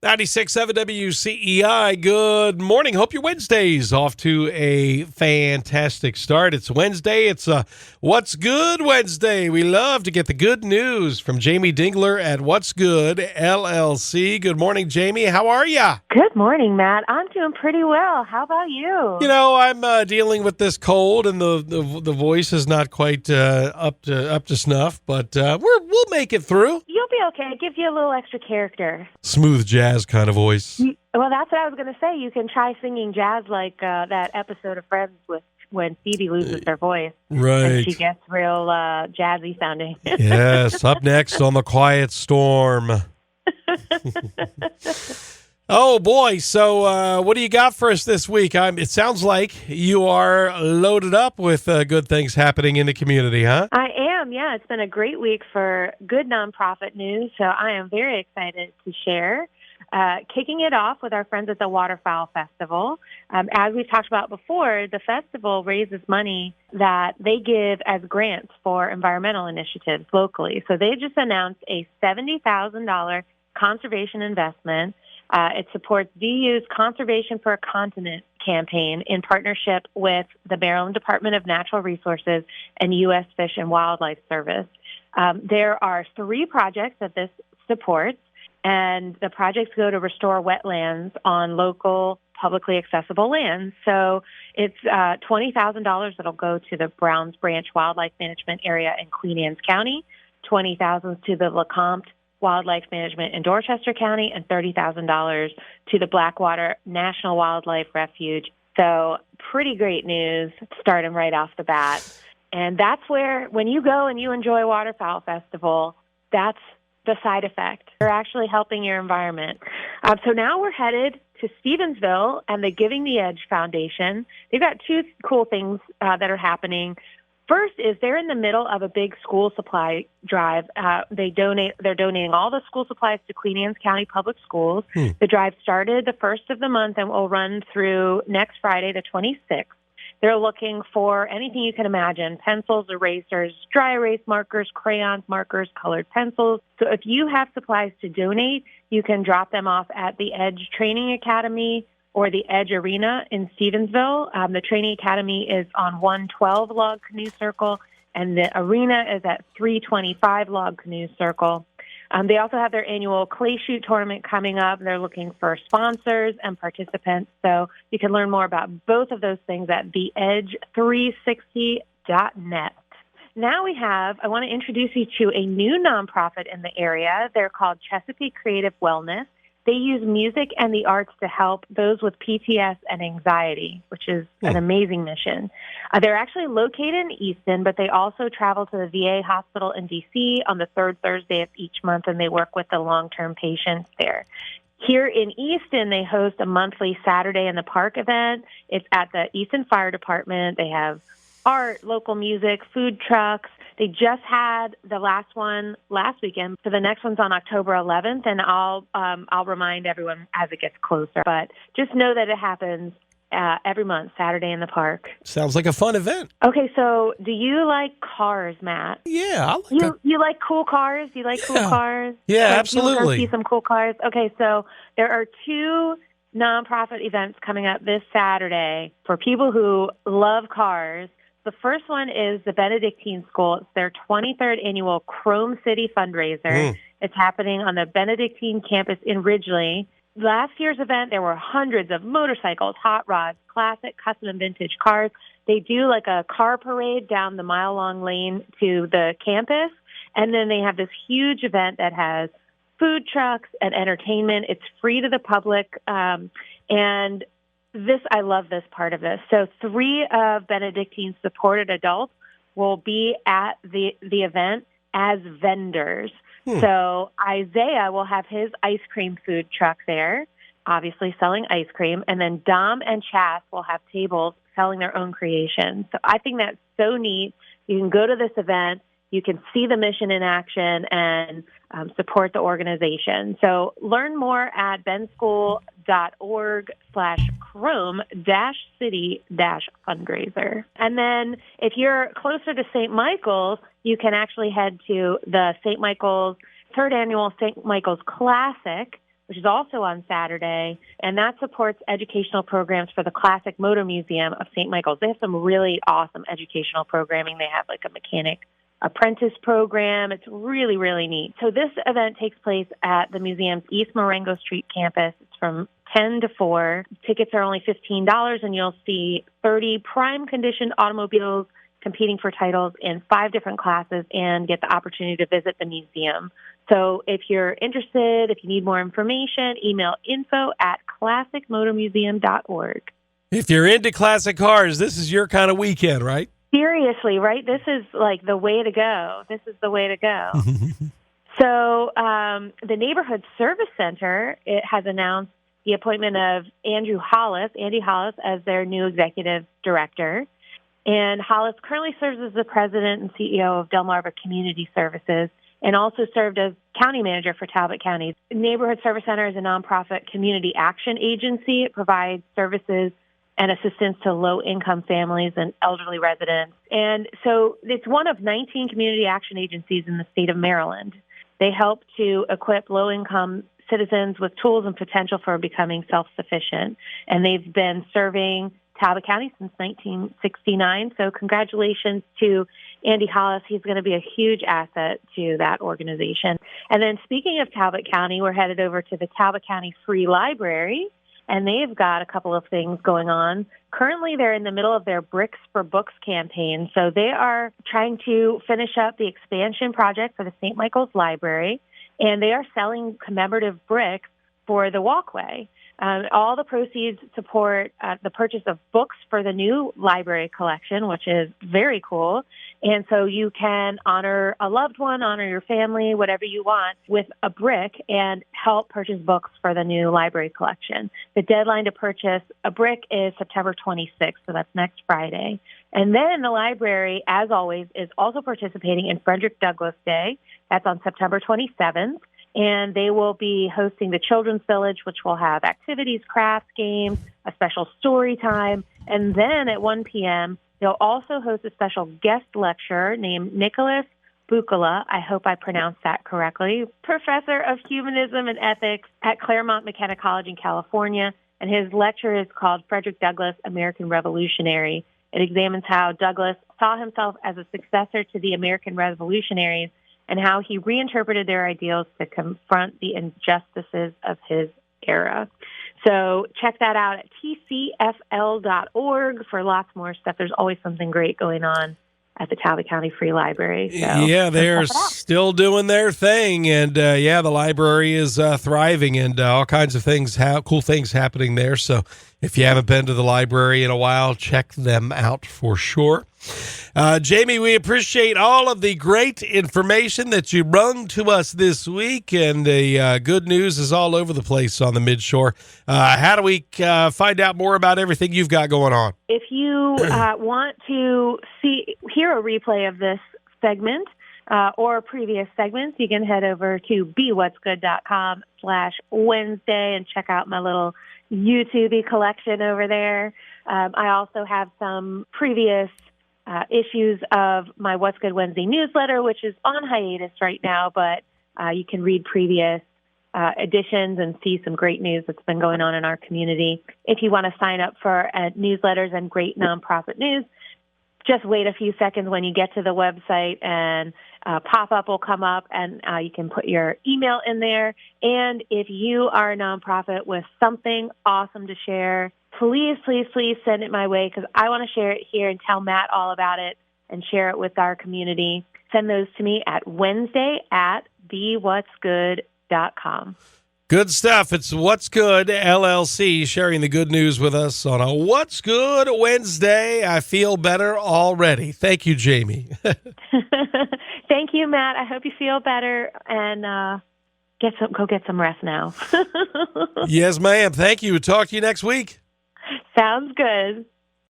96.7 WCEI, good morning. Hope your Wednesday's off to a fantastic start. It's Wednesday. It's a What's Good Wednesday. We love to get the good news from Jamie Dingler at What's Good LLC. Good morning, Jamie. How are you? Good morning, Matt. I'm doing pretty well. How about you? You know, I'm dealing with this cold, and the voice is not quite up to snuff, but we'll make it through. You'll be okay. It gives you a little extra character. Smooth jazz kind of voice. Well, that's what I was going to say. You can try singing jazz like that episode of Friends with when Phoebe loses her voice. Right. And she gets real jazzy sounding. Yes. Up next on The Quiet Storm. Oh, boy. So what do you got for us this week? It sounds like you are loaded up with good things happening in the community, huh? I am, yeah. It's been a great week for good nonprofit news, so I am very excited to share. Kicking it off with our friends at the Waterfowl Festival. As we've talked about before, the festival raises money that they give as grants for environmental initiatives locally. So they just announced a $70,000 conservation investment. It supports DU's Conservation for a Continent campaign in partnership with the Maryland Department of Natural Resources and U.S. Fish and Wildlife Service. There are 3 projects that this supports, and the projects go to restore wetlands on local publicly accessible lands. So it's $20,000 that'll go to the Browns Branch Wildlife Management Area in Queen Anne's County, $20,000 to the LeCompte Wildlife Management in Dorchester County, and $30,000 to the Blackwater National Wildlife Refuge. So pretty great news starting right off the bat. And that's where, when you go and you enjoy Waterfowl Festival, that's the side effect. You're actually helping your environment. So now we're headed to Stevensville and the Giving the Edge Foundation. They've got 2 cool things that are happening. First is they're in the middle of a big school supply drive. They're donating all the school supplies to Queen Anne's County Public Schools. The drive started the 1st of the month and will run through next Friday, the 26th. They're looking for anything you can imagine: pencils, erasers, dry erase markers, crayons, markers, colored pencils. So if you have supplies to donate, you can drop them off at the Edge Training Academy or the Edge Arena in Stevensville. The Training Academy is on 112 Log Canoe Circle, and the arena is at 325 Log Canoe Circle. They also have their annual clay shoot tournament coming up. They're looking for sponsors and participants. So you can learn more about both of those things at theedge360.net. Now I want to introduce you to a new nonprofit in the area. They're called Chesapeake Creative Wellness. They use music and the arts to help those with PTS and anxiety, which is an amazing mission. They're actually located in Easton, but they also travel to the VA hospital in D.C. on the 3rd Thursday of each month, and they work with the long-term patients there. Here in Easton, they host a monthly Saturday in the Park event. It's at the Easton Fire Department. They have art, local music, food trucks. They just had the last one last weekend, so the next one's on October 11th, and I'll remind everyone as it gets closer. But just know that it happens every month, Saturday in the park. Sounds like a fun event. Okay, so do you like cars, Matt? Yeah, I like You like cool cars? You like cool cars? Yeah, like, absolutely. You want to see some cool cars? Okay, so there are 2 nonprofit events coming up this Saturday for people who love cars. The first one is the Benedictine School. It's their 23rd annual Chrome City fundraiser. It's happening on the Benedictine campus in Ridgely. Last year's event, there were hundreds of motorcycles, hot rods, classic, custom, and vintage cars. They do like a car parade down the mile-long lane to the campus, and then they have this huge event that has food trucks and entertainment. It's free to the public, and I love this part of this. So 3 of Benedictine's supported adults will be at the event as vendors. So Isaiah will have his ice cream food truck there, obviously selling ice cream. And then Dom and Chas will have tables selling their own creations. So I think that's so neat. You can go to this event. You can see the mission in action and support the organization. So learn more at benschool.org/chrome-city-fundraiser. And then if you're closer to St. Michael's, you can actually head to the St. Michael's, 3rd Annual St. Michael's Classic, which is also on Saturday, and that supports educational programs for the Classic Motor Museum of St. Michael's. They have some really awesome educational programming. They have like a mechanic apprentice program. It's really, really neat. So this event takes place at the museum's East Marengo Street campus. It's from 10 to 4. Tickets are only $15, and you'll see 30 prime condition automobiles competing for titles in 5 different classes and get the opportunity to visit the museum. So if you're interested, if you need more information, email info@classicmotormuseum.org. If you're into classic cars, this is your kind of weekend, right? Seriously, right? This is like the way to go. This is the way to go. So the Neighborhood Service Center, it has announced the appointment of Andy Hollis, as their new executive director. And Hollis currently serves as the president and CEO of Delmarva Community Services and also served as county manager for Talbot County. Neighborhood Service Center is a nonprofit community action agency. It provides services and assistance to low-income families and elderly residents. And so it's one of 19 community action agencies in the state of Maryland. They help to equip low-income citizens with tools and potential for becoming self-sufficient. And they've been serving Talbot County since 1969. So congratulations to Andy Hollis. He's going to be a huge asset to that organization. And then speaking of Talbot County, we're headed over to the Talbot County Free Library, and they've got a couple of things going on. Currently, they're in the middle of their Bricks for Books campaign. So they are trying to finish up the expansion project for the St. Michael's Library, and they are selling commemorative bricks for the walkway. All the proceeds support the purchase of books for the new library collection, which is very cool. And so you can honor a loved one, honor your family, whatever you want, with a brick and help purchase books for the new library collection. The deadline to purchase a brick is September 26th, so that's next Friday. And then the library, as always, is also participating in Frederick Douglass Day. That's on September 27th. And they will be hosting the Children's Village, which will have activities, crafts, games, a special story time. And then at 1 p.m., they'll also host a special guest lecturer named Nicholas Bucala. I hope I pronounced that correctly. Professor of Humanism and Ethics at Claremont McKenna College in California. And his lecture is called Frederick Douglass, American Revolutionary. It examines how Douglass saw himself as a successor to the American revolutionaries and how he reinterpreted their ideals to confront the injustices of his era. So check that out at tcfl.org for lots more stuff. There's always something great going on at the Talbot County Free Library. So yeah, they're still doing their thing. And, the library is thriving and all kinds of things, cool things happening there. So if you haven't been to the library in a while, check them out for sure. Jamie, we appreciate all of the great information that you brung to us this week, and the good news is all over the place on the Midshore. How do we find out more about everything you've got going on? If you want to hear a replay of this segment or previous segments, you can head over to bewhatsgood.com/Wednesday and check out my little YouTube collection over there. I also have some previous issues of my What's Good Wednesday newsletter, which is on hiatus right now, but you can read previous editions and see some great news that's been going on in our community. If you want to sign up for newsletters and great nonprofit news, just wait a few seconds when you get to the website and pop-up will come up and you can put your email in there. And if you are a nonprofit with something awesome to share, please, please, please send it my way because I want to share it here and tell Matt all about it and share it with our community. Send those to me at Wednesday@bewhatsgood.com. Good stuff. It's What's Good LLC sharing the good news with us on a What's Good Wednesday. I feel better already. Thank you, Jamie. Thank you, Matt. I hope you feel better and go get some rest now. Yes, ma'am. Thank you. Talk to you next week. Sounds good.